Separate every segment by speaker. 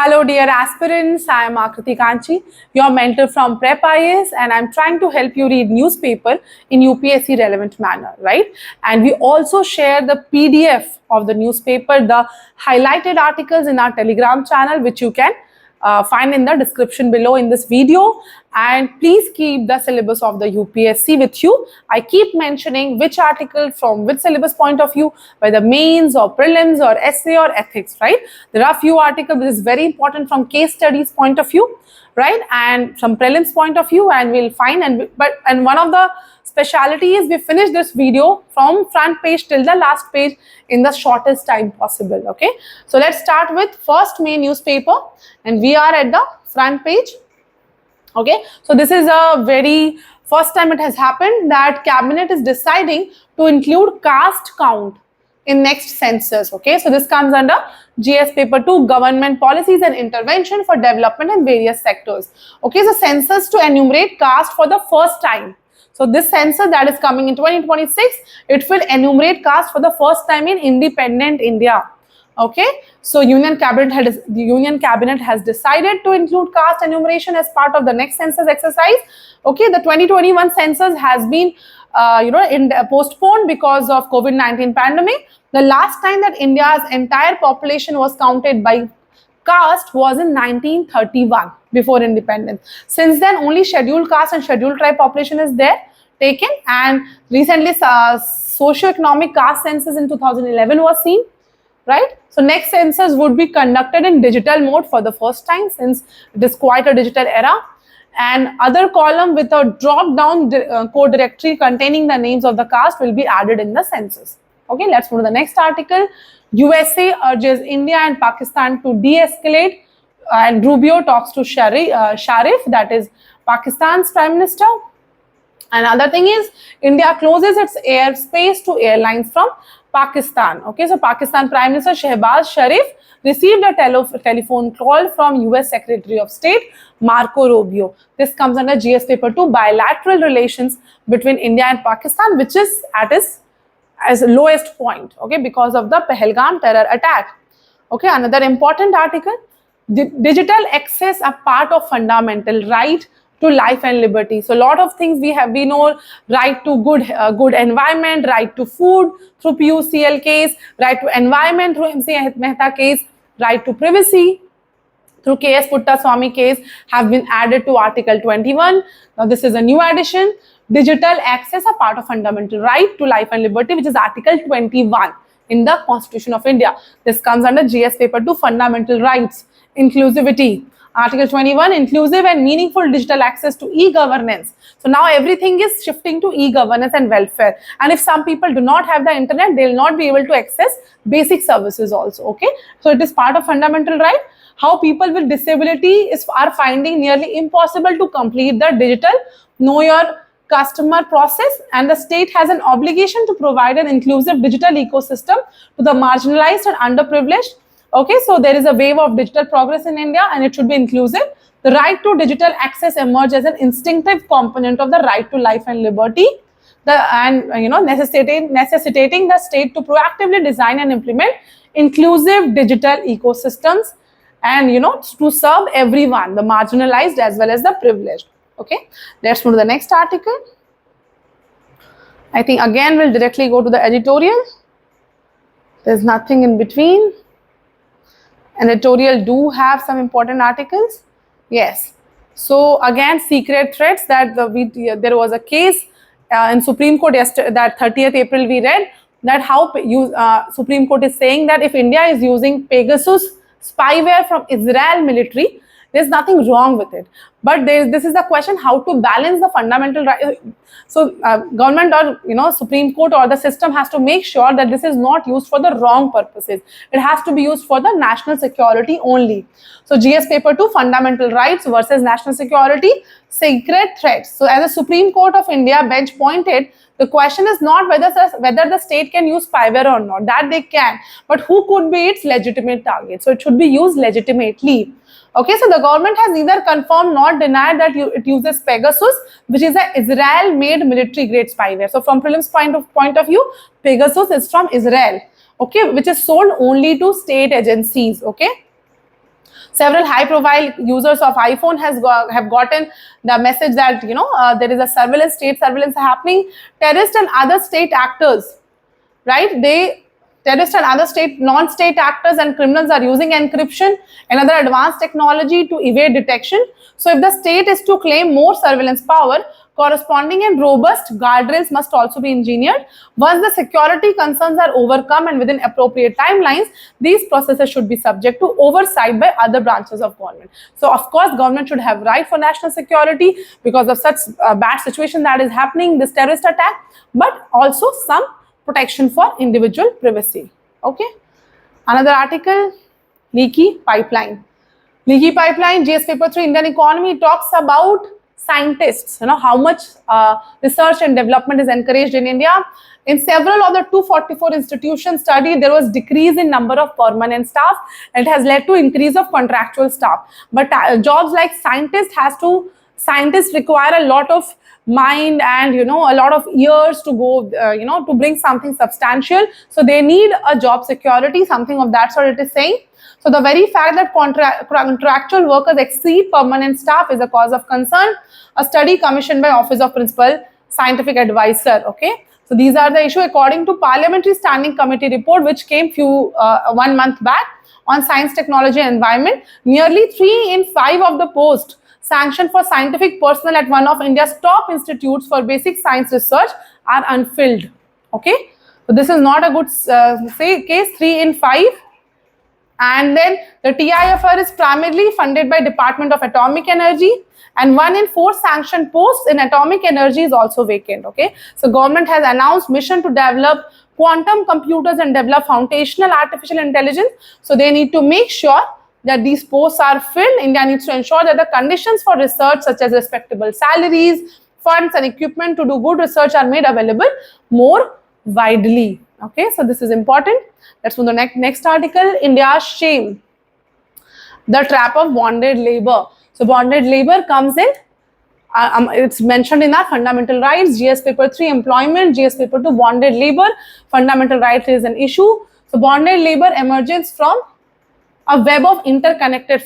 Speaker 1: Hello dear aspirants, I am Akriti Kanchi, your mentor from Prep IAS, and I am trying to help you read newspaper in UPSC relevant manner, right? And we also share the PDF of the newspaper, the highlighted articles in our Telegram channel, which you can find in the description below in this video. And please keep the syllabus of the UPSC with you. I keep mentioning which article from which syllabus point of view, whether mains or prelims or essay or ethics, right? There are few articles which is very important from case studies point of view, right? And from prelims point of view, and we'll find, and one of the speciality is we finish this video from front page till the last page in the shortest time possible. Okay, so let's start with first main newspaper, and we are at the front page. Okay, so this is a very first time it has happened that cabinet is deciding to include caste count in next census. Okay, so this comes under GS paper 2, government policies and intervention for development in various sectors. Okay, so census to enumerate caste for the first time. So this census that is coming in 2026, it will enumerate caste for the first time in independent India. Okay, so the Union Cabinet has decided to include caste enumeration as part of the next census exercise. Okay, the 2021 census has been postponed because of COVID-19 pandemic. The last time that India's entire population was counted by caste was in 1931, before independence. Since then, only scheduled caste and scheduled tribe population is there taken, and recently socio-economic caste census in 2011 was seen, right? So next census would be conducted in digital mode for the first time, since it is quite a digital era. And other column with a drop down code directory containing the names of the caste will be added in the census. Okay, let's move to the next article. USA urges India and Pakistan to de-escalate, and Rubio talks to Sharif, that is Pakistan's Prime Minister. Another thing is India closes its airspace to airlines from Pakistan. Okay, so Pakistan Prime Minister Shehbaz Sharif received a telephone call from US Secretary of State Marco Rubio. This comes under GS paper 2, bilateral relations between India and Pakistan, which is at its lowest point, okay, because of the Pahalgam terror attack. Okay, another important article, digital access a part of fundamental right to life and liberty. So a lot of things we know, right to good environment, right to food through PUCL case, right to environment through MC Mehta case, right to privacy through KS Puttaswamy case have been added to Article 21. Now this is a new addition. Digital access a part of fundamental right to life and liberty, which is Article 21 in the Constitution of India. This comes under GS paper 2, fundamental rights, inclusivity. Article 21, inclusive and meaningful digital access to e-governance. So now everything is shifting to e-governance and welfare. And if some people do not have the internet, they will not be able to access basic services also. Okay, so it is part of fundamental right. How people with disability are finding nearly impossible to complete the digital know your customer process, and the state has an obligation to provide an inclusive digital ecosystem to the marginalized and underprivileged. Okay, so there is a wave of digital progress in India, and it should be inclusive. The right to digital access emerges as an instinctive component of the right to life and liberty, necessitating the state to proactively design and implement inclusive digital ecosystems, and to serve everyone, the marginalized as well as the privileged. Okay, let's move to the next article. I think again we'll directly go to the editorial. There's nothing in between. And editorial do have some important articles. Yes. So again, secret threats that there was a case in Supreme Court yesterday, that 30th April we read that how Supreme Court is saying that if India is using Pegasus spyware from Israel military, there's nothing wrong with it. But this is the question, how to balance the fundamental right. So government or Supreme Court or the system has to make sure that this is not used for the wrong purposes. It has to be used for the national security only. So GS paper 2, fundamental rights versus national security, secret threats. So as the Supreme Court of India bench pointed, the question is not whether the state can use spyware or not. That they can, but who could be its legitimate target? So it should be used legitimately. Okay, so the government has neither confirmed nor denied that it uses Pegasus, which is an Israel-made military-grade spyware. So from prelims point of view, Pegasus is from Israel, okay, which is sold only to state agencies. Okay, Several high-profile users of iPhone have gotten the message that there is a state surveillance happening. Terrorists and other state actors, right? Terrorists and other non-state actors and criminals are using encryption and other advanced technology to evade detection. So if the state is to claim more surveillance power, corresponding and robust guardrails must also be engineered. Once the security concerns are overcome and within appropriate timelines, these processes should be subject to oversight by other branches of government. So of course, government should have right for national security because of such bad situation that is happening, this terrorist attack, but also some protection for individual privacy. Okay. Another article, leaky pipeline. Leaky pipeline, GS paper 3 Indian economy talks about scientists, how much research and development is encouraged in India. In several of the 244 institutions studied, there was decrease in number of permanent staff. It has led to increase of contractual staff. But jobs like scientists require a lot of mind and a lot of years to go to bring something substantial. So they need a job security, something of that sort it is saying. So the very fact that contractual workers exceed permanent staff is a cause of concern. A study commissioned by Office of Principal Scientific Advisor. Okay, so these are the issue according to Parliamentary Standing Committee report which came 1 month back on science, technology and environment. Nearly 3 in 5 of the posts sanctioned for scientific personnel at one of India's top institutes for basic science research are unfilled. Okay, so this is not a good case, 3 in 5. And then the TIFR is primarily funded by Department of Atomic Energy, and 1 in 4 sanctioned posts in atomic energy is also vacant. Okay, so government has announced mission to develop quantum computers and develop foundational artificial intelligence. So they need to make sure that these posts are filled. India needs to ensure that the conditions for research such as respectable salaries, funds and equipment to do good research are made available more widely. Okay, so this is important. Let's move to the next article, India's shame, the trap of bonded labor. So bonded labor comes in, it's mentioned in our fundamental rights, GS paper 3 employment, GS paper 2 bonded labor, fundamental rights is an issue. So bonded labor emerges from a web of interconnected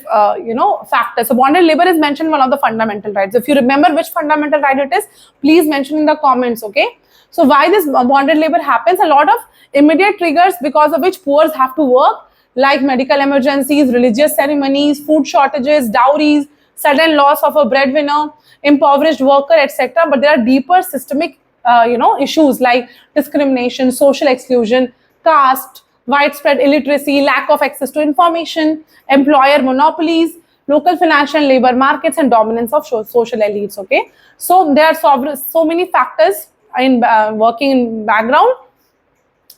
Speaker 1: factors. So bonded labor is mentioned in one of the fundamental rights. If you remember which fundamental right it is, please mention in the comments. Okay, so why this bonded labor happens? A lot of immediate triggers because of which poor have to work, like medical emergencies, religious ceremonies, food shortages, dowries, sudden loss of a breadwinner, impoverished worker, etc. But there are deeper systemic issues like discrimination, social exclusion, caste, widespread illiteracy, lack of access to information, employer monopolies, local financial and labor markets, and dominance of social elites. Okay, so there are so many factors in working in background.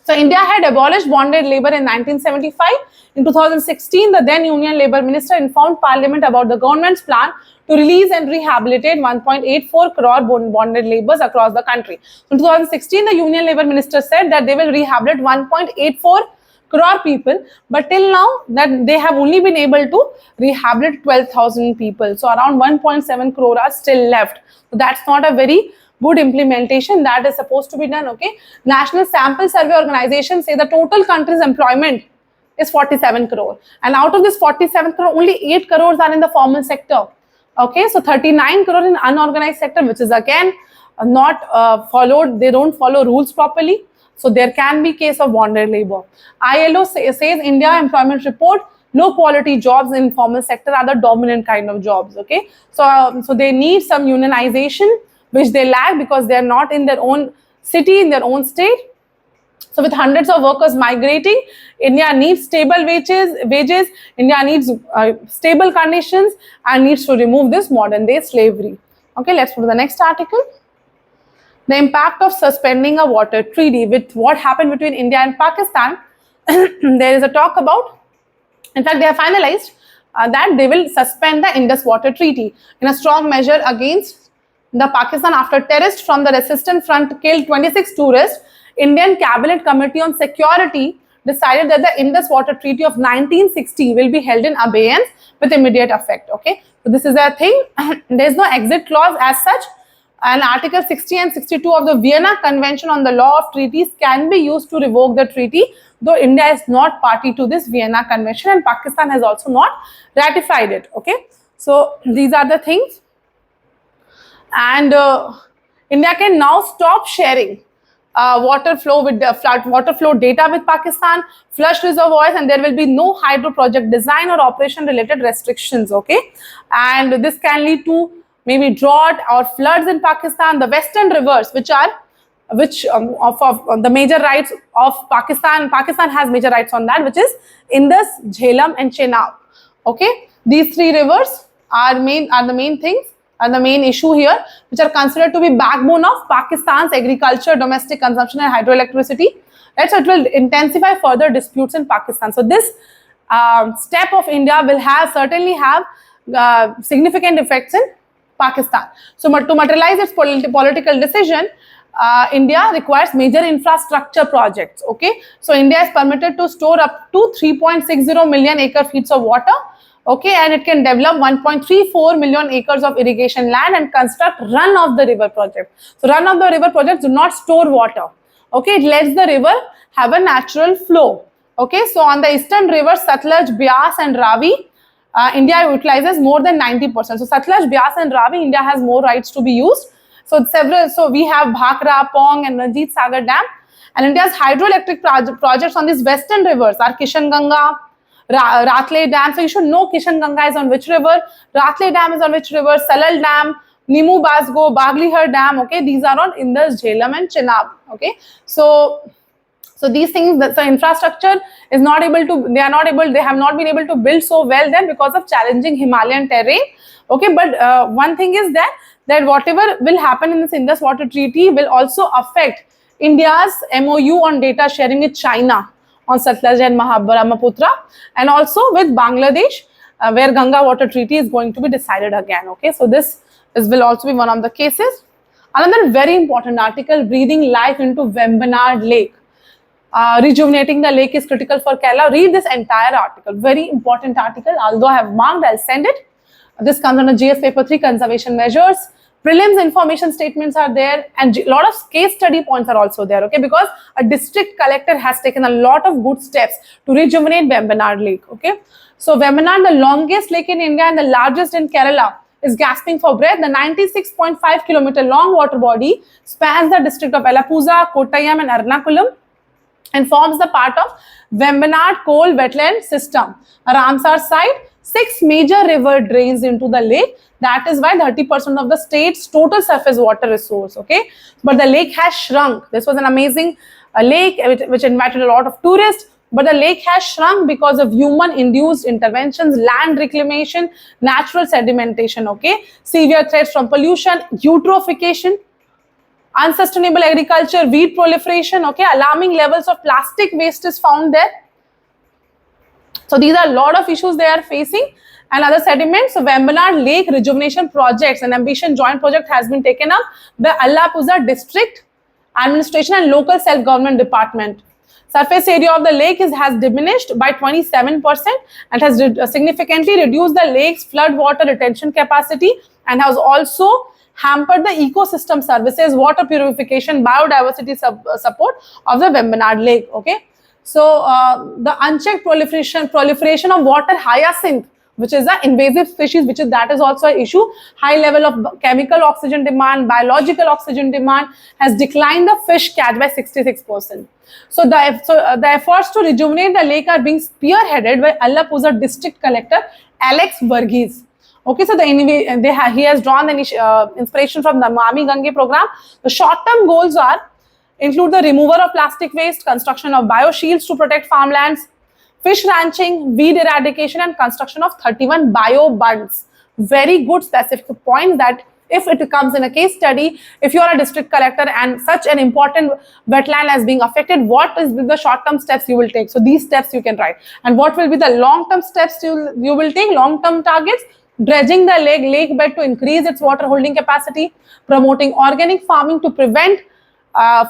Speaker 1: So India had abolished bonded labor in 1975. In 2016, the then Union Labour Minister informed Parliament about the government's plan to release and rehabilitate 1.84 crore bonded labours across the country. In 2016, the Union Labour Minister said that they will rehabilitate 1.84 crore people, but till now that they have only been able to rehabilitate 12,000 people. So around 1.7 crore are still left. So that's not a very good implementation that is supposed to be done. Okay, National Sample Survey Organization say the total country's employment is 47 crore, and out of this 47 crore, only 8 crores are in the formal sector. Okay, so 39 crore in unorganized sector, which is again not followed. They don't follow rules properly. So there can be case of bonded labor. ILO says India employment report, low quality jobs in formal sector are the dominant kind of jobs. Okay, so they need some unionization, which they lack because they are not in their own city, in their own state. So with hundreds of workers migrating, India needs stable wages, India needs stable conditions and needs to remove this modern day slavery. Okay, let's go to the next article. The impact of suspending a water treaty. With what happened between India and Pakistan, there is a talk about, in fact, they have finalized that they will suspend the Indus Water Treaty in a strong measure against the Pakistan after terrorists from the resistance front killed 26 tourists. Indian Cabinet Committee on Security decided that the Indus Water Treaty of 1960 will be held in abeyance with immediate effect. Okay, so this is a thing. There is no exit clause as such, and Article 60 and 62 of the Vienna Convention on the Law of Treaties can be used to revoke the treaty, though India is not party to this Vienna Convention and Pakistan has also not ratified it. Okay, so these are the things. And India can now stop sharing water flow with the water flow data with Pakistan, flush reservoirs, and there will be no hydro project design or operation related restrictions. Okay, and this can lead to maybe drought or floods in Pakistan. The western rivers, of the major rights of Pakistan has major rights on that, which is Indus, Jhelum, and Chenab. Okay, these three rivers are the main things. And the main issue here, which are considered to be backbone of Pakistan's agriculture, domestic consumption and hydroelectricity. Right? So it will intensify further disputes in Pakistan. So this step of India will certainly have significant effects in Pakistan. So to materialize its political decision, India requires major infrastructure projects. Okay, so India is permitted to store up to 3.60 million acre-feet of water. Okay, and it can develop 1.34 million acres of irrigation land and construct run-of-the-river project. So run-of-the-river projects do not store water. Okay, it lets the river have a natural flow. Okay, so on the eastern rivers Satluj, Beas and Ravi, India utilizes more than 90%. So Satluj, Beas and Ravi, India has more rights to be used. So we have Bhakra, Pong and Ranjit Sagar Dam, and India's hydroelectric projects on these western rivers are Kishan Ganga, Ratle Dam. So you should know Kishan Ganga is on which river, Ratle Dam is on which river, Salal Dam, Nimu Basgo, Baglihar Dam. Okay, these are on Indus, Jhelum and Chenab. Okay, so these things, the infrastructure is not able to, they have not been able to build so well then because of challenging Himalayan terrain. Okay, but one thing is that whatever will happen in this Indus Water Treaty will also affect India's MOU on data sharing with China on Satluj and Brahmaputra, and also with Bangladesh, where Ganga Water Treaty is going to be decided again. Okay, so this will also be one of the cases. Another very important article, breathing life into Vembanad Lake. Rejuvenating the lake is critical for Kerala. Read this entire article, very important article. Although I have marked, I'll send it. This comes under GS paper 3, conservation measures. Prelims information statements are there, and a lot of case study points are also there. Okay, because a district collector has taken a lot of good steps to rejuvenate Vembanad Lake. Okay, so Vembanad, the longest lake in India and the largest in Kerala, is gasping for breath. The 96.5 kilometer long water body spans the district of Alappuzha, Kottayam and Ernakulam and forms the part of Vembanad coal wetland system. A Ramsar site, 6 major river drains into the lake. That is why 30% of the state's total surface water resource. Okay, but the lake has shrunk. This was an amazing lake which invited a lot of tourists, but the lake has shrunk because of human-induced interventions, land reclamation, natural sedimentation. Okay, severe threats from pollution, eutrophication, unsustainable agriculture, weed proliferation. Okay, alarming levels of plastic waste is found there. So these are a lot of issues they are facing. And other sediments, so Vembanad Lake Rejuvenation Projects, an ambition joint project has been taken up by Alappuzha District Administration and Local Self-Government Department. Surface area of the lake has diminished by 27% and has significantly reduced the lake's flood water retention capacity and has also hampered the ecosystem services, water purification, biodiversity support of the Vembanad Lake. Okay, so the unchecked proliferation of water hyacinth, which is an invasive species, that is also an issue. High level of chemical oxygen demand, biological oxygen demand has declined the fish catch by 66%. So the efforts to rejuvenate the lake are being spearheaded by Alappuzha District Collector Alex Varghese. Okay, so he has drawn the inspiration from the Mami Gange program. The short-term goals include the removal of plastic waste, construction of bioshields to protect farmlands, fish ranching, weed eradication and construction of 31 bio bunds. Very good specific points that if it comes in a case study, if you are a district collector and such an important wetland is being affected, what is the short-term steps you will take? So these steps you can write. And what will be the long-term steps you will take, long-term targets? Dredging the lake bed to increase its water holding capacity, promoting organic farming to prevent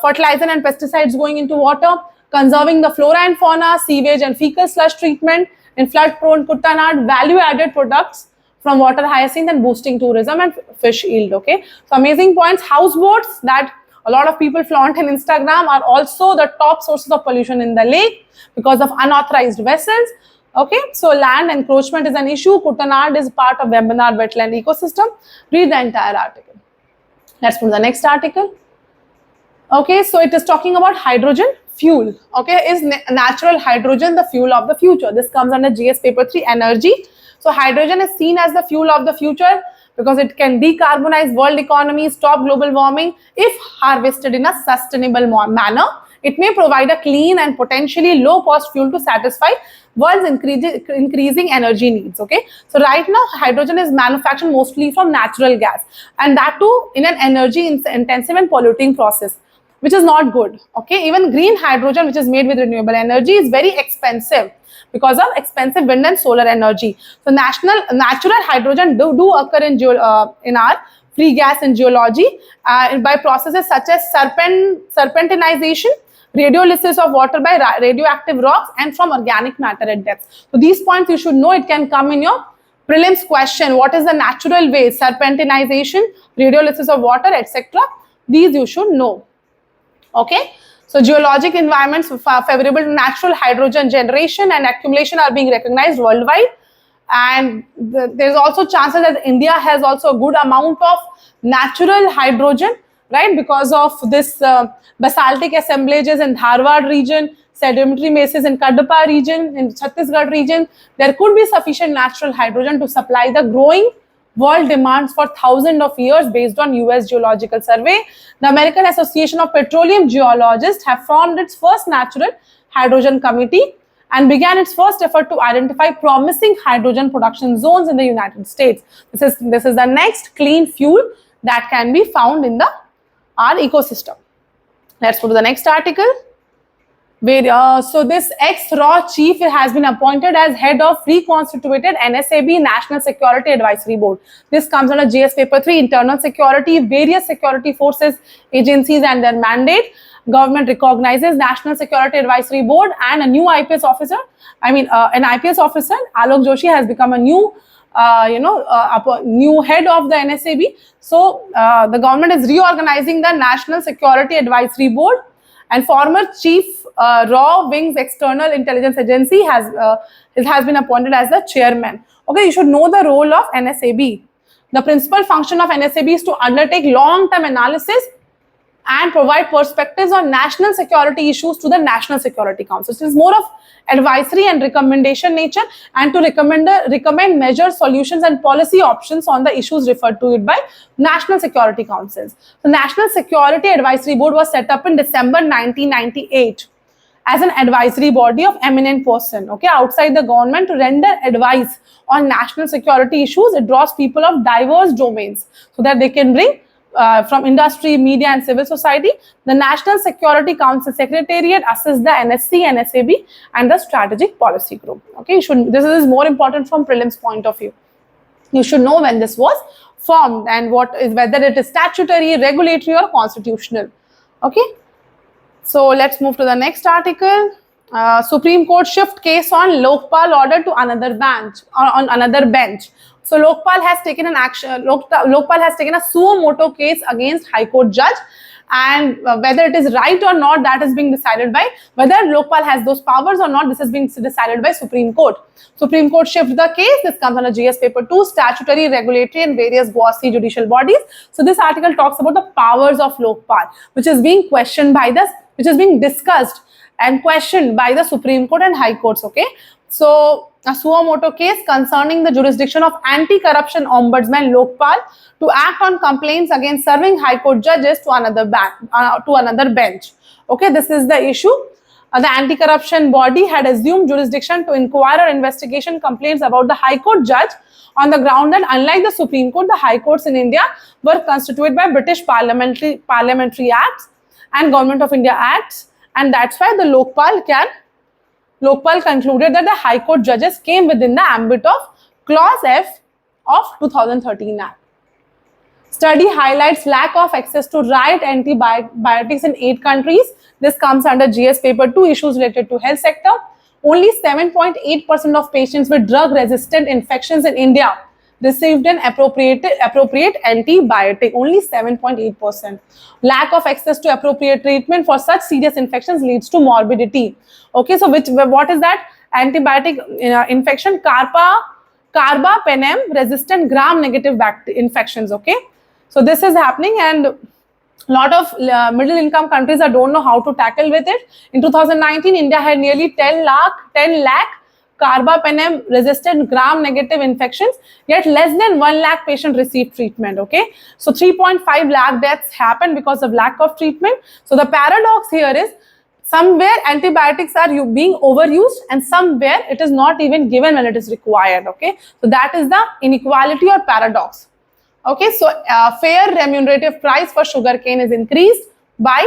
Speaker 1: fertilizer and pesticides going into water, conserving the flora and fauna, sewage and fecal slush treatment in flood-prone Kuttanad, value-added products from water hyacinth and boosting tourism and fish yield. Okay, so amazing points. Houseboats that a lot of people flaunt in Instagram are also the top sources of pollution in the lake because of unauthorized vessels. Okay, so land encroachment is an issue. Kuttanad is part of Vembanad wetland ecosystem. Read the entire article. Let's move to the next article. Okay, so it is talking about hydrogen fuel. Okay, is natural hydrogen the fuel of the future? This comes under GS paper 3 energy. So hydrogen is seen as the fuel of the future because it can decarbonize world economy, stop global warming if harvested in a sustainable manner. It may provide a clean and potentially low-cost fuel to satisfy world's increasing energy needs. Okay, so right now hydrogen is manufactured mostly from natural gas, and that too in an energy-intensive and polluting process, which is not good. Okay, even green hydrogen, which is made with renewable energy, is very expensive because of expensive wind and solar energy. So natural hydrogen do occur in our free gas in geology by processes such as serpentinization, radiolysis of water by radioactive rocks, and from organic matter at depth. So these points you should know. It can come in your prelims question. What is the natural way? Serpentinization, radiolysis of water, etc. These you should know. Okay, so geologic environments favorable to natural hydrogen generation and accumulation are being recognized worldwide, and there is also chances that India has also a good amount of natural hydrogen, right, because of this basaltic assemblages in Dharwad region, sedimentary mesas in Kadapa region, in Chhattisgarh region. There could be sufficient natural hydrogen to supply the growing world demands for thousands of years based on US Geological Survey. The American Association of Petroleum Geologists have formed its first natural hydrogen committee and began its first effort to identify promising hydrogen production zones in the United States. This is the next clean fuel that can be found in our ecosystem. Let's go to the next article. So this ex-RAW chief has been appointed as head of reconstituted NSAB National Security Advisory Board. This comes under GS paper 3, internal security, various security forces, agencies and their mandate. Government recognizes National Security Advisory Board and a new IPS officer. An IPS officer, Alok Joshi, has become a new new head of the NSAB. So the government is reorganizing the National Security Advisory Board, and former chief RAW Wing's External Intelligence Agency has been appointed as the chairman. Okay, you should know the role of NSAB. The principal function of NSAB is to undertake long-term analysis and provide perspectives on national security issues to the National Security Council. So it is more of advisory and recommendation nature, and to recommend measures, solutions and policy options on the issues referred to it by National Security Councils. The National Security Advisory Board was set up in December 1998 as an advisory body of eminent person, okay, outside the government to render advice on national security issues. It draws people of diverse domains so that they can bring from industry, media and civil society. The National Security Council Secretariat assists the NSC, NSAB and the Strategic Policy Group. Okay, this is more important from prelims point of view. You should know when this was formed and whether it is statutory, regulatory or constitutional. Okay, so let's move to the next article. Supreme Court shift case on Lokpal order to another bench. So Lokpal has taken an action. Lokpal has taken a suo motu case against High Court judge, and whether it is right or not, that is being decided by whether Lokpal has those powers or not. This is being decided by Supreme Court. Supreme Court shifts the case. This comes under GS paper 2, statutory, regulatory and various quasi-judicial bodies. So this article talks about the powers of Lokpal, which is being discussed and questioned by the Supreme Court and High Courts. Okay, so a suo motu case concerning the jurisdiction of anti-corruption ombudsman Lokpal to act on complaints against serving High Court judges to another bench. Okay, this is the issue. The anti-corruption body had assumed jurisdiction to inquire or investigation complaints about the High Court judge on the ground that unlike the Supreme Court, the High Courts in India were constituted by British Parliamentary Acts and Government of India Acts, and that's why the Lokpal concluded that the High Court judges came within the ambit of Clause F of 2013 Act. Study highlights lack of access to right antibiotics in 8 countries. This comes under GS paper 2, issues related to health sector. Only 7.8% of patients with drug-resistant infections in India received an appropriate antibiotic. Only 7.8%. Lack of access to appropriate treatment for such serious infections leads to morbidity. Okay, so what is that? Antibiotic infection, carbapenem resistant gram-negative infections. Okay, so this is happening, and lot of middle income countries don't know how to tackle with it. In 2019, India had nearly 10 lakh carbapenem resistant gram-negative infections, yet less than 1 lakh patients received treatment. Okay, so 3.5 lakh deaths happened because of lack of treatment. So the paradox here is, somewhere antibiotics are being overused and somewhere it is not even given when it is required. Okay, so that is the inequality or paradox. Okay, so fair remunerative price for sugarcane is increased by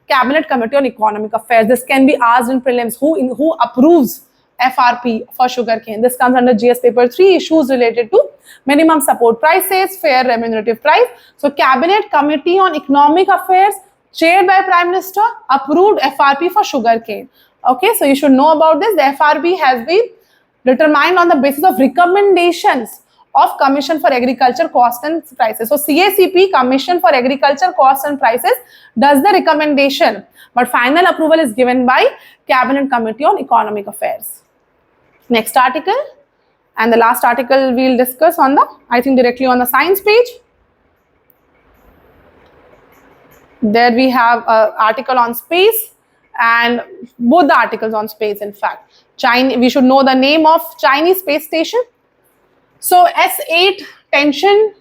Speaker 1: Cabinet Committee on Economic Affairs. This can be asked in prelims. Who approves FRP for sugarcane? This comes under GS paper 3, issues related to minimum support prices, fair remunerative price. So Cabinet Committee on Economic Affairs, chaired by Prime Minister, approved FRP for sugarcane. Okay, so you should know about this. The FRP has been determined on the basis of recommendations of Commission for Agriculture Cost and Prices. So CACP, Commission for Agriculture Cost and Prices, does the recommendation, but final approval is given by Cabinet Committee on Economic Affairs. Next article, and the last article we'll discuss on the, I think directly on the science page. There we have an article on space, and both the articles on space, in fact. We should know the name of Chinese space station. So S8 tension,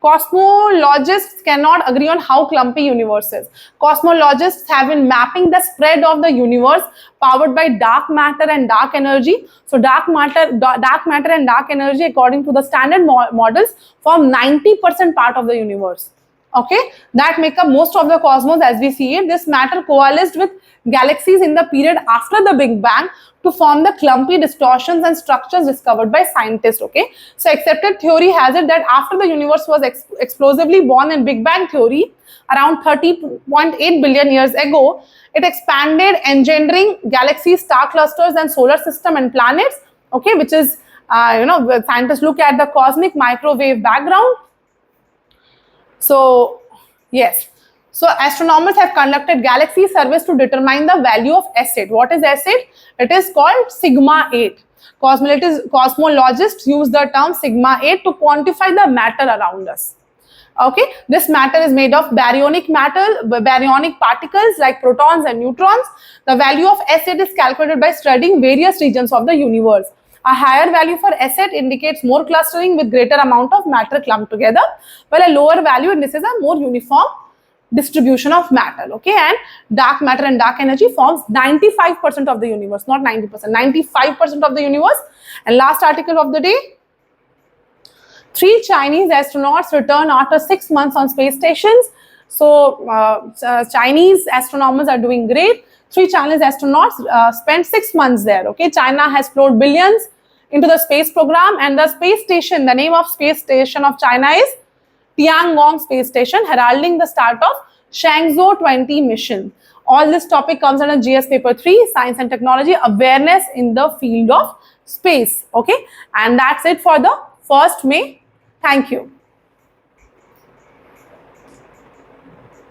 Speaker 1: cosmologists cannot agree on how clumpy universe is. Cosmologists have been mapping the spread of the universe powered by dark matter and dark energy. So dark matter and dark energy, according to the standard models, form 90% part of the universe. Okay, that make up most of the cosmos as we see it. This matter coalesced with galaxies in the period after the Big Bang to form the clumpy distortions and structures discovered by scientists. Okay, so accepted theory has it that after the universe was explosively born in Big Bang theory around 30.8 billion years ago, it expanded, engendering galaxies, star clusters, and solar system and planets. Okay, which is scientists look at the cosmic microwave background. So yes, so astronomers have conducted galaxy surveys to determine the value of S8. What is S8? It is called sigma 8. Cosmologists use the term sigma 8 to quantify the matter around us. Okay, this matter is made of baryonic particles like protons and neutrons. The value of S8 is calculated by studying various regions of the universe. A higher value for S8 indicates more clustering with greater amount of matter clumped together, while a lower value indicates a more uniform distribution of matter. Okay, and dark matter and dark energy forms 95% of the universe, not 90%, 95% of the universe. And last article of the day, 3 Chinese astronauts return after 6 months on space stations. So Chinese astronomers are doing great. 3 Chinese astronauts spent 6 months there. Okay, China has poured billions into the space program, and the space station, the name of space station of China is Tiangong Space Station, heralding the start of Shenzhou 20 mission. All this topic comes under GS paper 3, Science and Technology, awareness in the field of space. Okay, and that's it for the 1st May. Thank you.